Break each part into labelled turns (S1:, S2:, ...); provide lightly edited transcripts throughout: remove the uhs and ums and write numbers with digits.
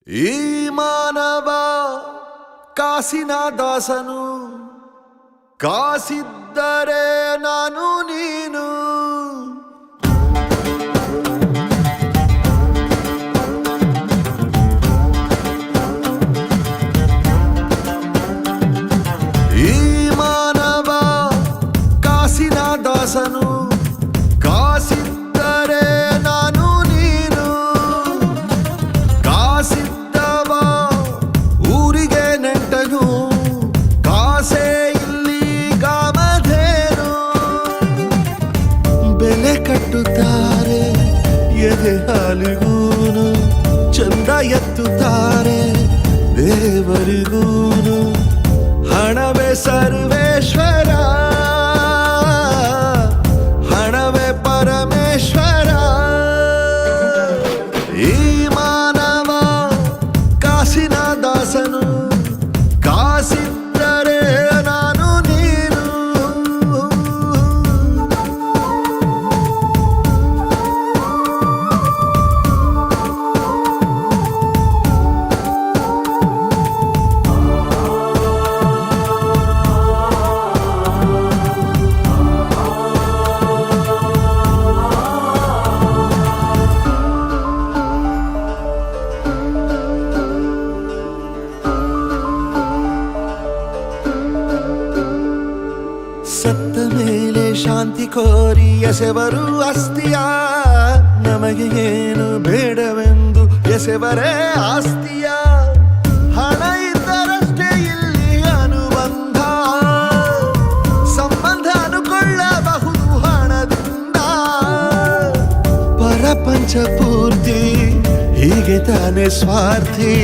S1: ಈ ಮಾನವ ಕಾಸಿನ ದಾಸನು, ಕಾಸಿದ್ದರೆ ನಾನು ನೀನು. ಈ ಮಾನವ ಕಾಸಿನ ದಾಸನು, ಕಾಸಿದ್ದರೆ ನಾನು ನೀನು. ಕಾಸಿದ್ದವ ಊರಿಗೆ ನೆಂಟನು, ಕಾಸೇ ಇಲ್ಲಿ ಕಾಮಧೇನು. ಬೆಲೆ ಕಟ್ಟುತ್ತಾರೆ ಎದೆ ಹಾಲಿಗೂನು, ಚಂದ ಎತ್ತುತ್ತಾರೆ ದೇವರಿಗೂನು. ಹಣವೇ ಸರ್ವೇಶ್ವರ, ಹಣವೇ ಪರಮೇಶ್ವರ. ಈ ಮಾನವ ಕಾಸಿನ ದಾಸನು, ಕಾಸಿದ್ದರೆ ನಾನು ನೀನು. ಸತ್ತ ಮೇಲೆ ಶಾಂತಿ ಕೋರಿ ಎಸೆವರು ಅಸ್ತಿಯ, ನಮಗೆ ಏನು ಬೇಡವೆಂದು ಎಸೆವರೇ ಆಸ್ತಿಯ. ಹಣ ಇದ್ದರಷ್ಟೇ ಇಲ್ಲಿ ಅನುಬಂಧ, ಸಂಬಂಧ ಅನುಕೊಳ್ಳಬಹುದು ಹಣದಿಂದ. ಪರಪಂಚ ಪೂರ್ತಿ ಹೀಗೆ ತಾನೇ ಸ್ವಾರ್ಥಿ,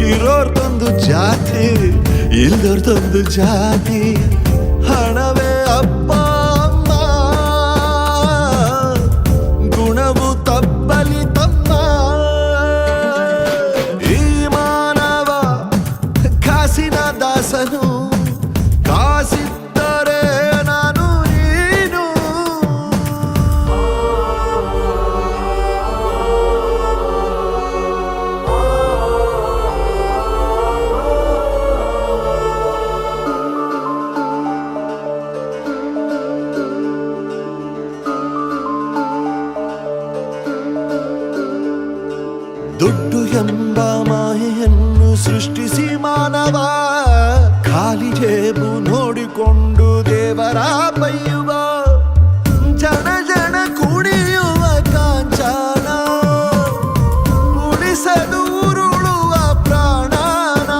S1: ಇರೋರ್ದೊಂದು ಜಾತಿ ಇಲ್ದೋರ್ದೊಂದು ಜಾತಿ. ಹಣವೇ ಅಪ್ಪ ಅಮ್ಮ, ಗುಣವು ತಪ್ಪಲಿ ತಮ್ಮ. ಈ ಮಾನವ ಕಾಸಿನ ದಾಸನು, ಕಾಸಿದ್ದರೆ ನಾನು ನೀನು. ದುಡ್ಡು ಎಂಬ ಮಾಯೆಯನ್ನು ಸೃಷ್ಟಿಸಿ ಮಾನವ, ಖಾಲಿ ಜೇಬು ನೋಡಿಕೊಂಡು ದೇವರ ಬೈಯುವ. ಜನ ಜನ ಕುಣಿಯುವ ಕಾಂಚನ, ಉಳಿಸಲು ಉರುಳುವ ಪ್ರಾಣನ.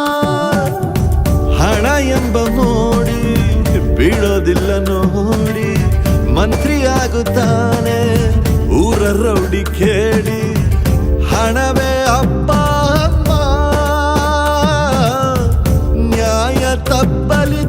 S1: ಹಣ ಎಂಬ ಮೋಡಿ ಬೀಳೋದಿಲ್ಲ ನೋಡಿ, ಮಂತ್ರಿಯಾಗುತ್ತಾನೆ ಊರ ರೌಡಿ ಕೇಳಿ. ಹಣವೇ ಅಪ್ಪ ಅಮ್ಮ, ನ್ಯಾಯ ತಪ್ಪಲಿ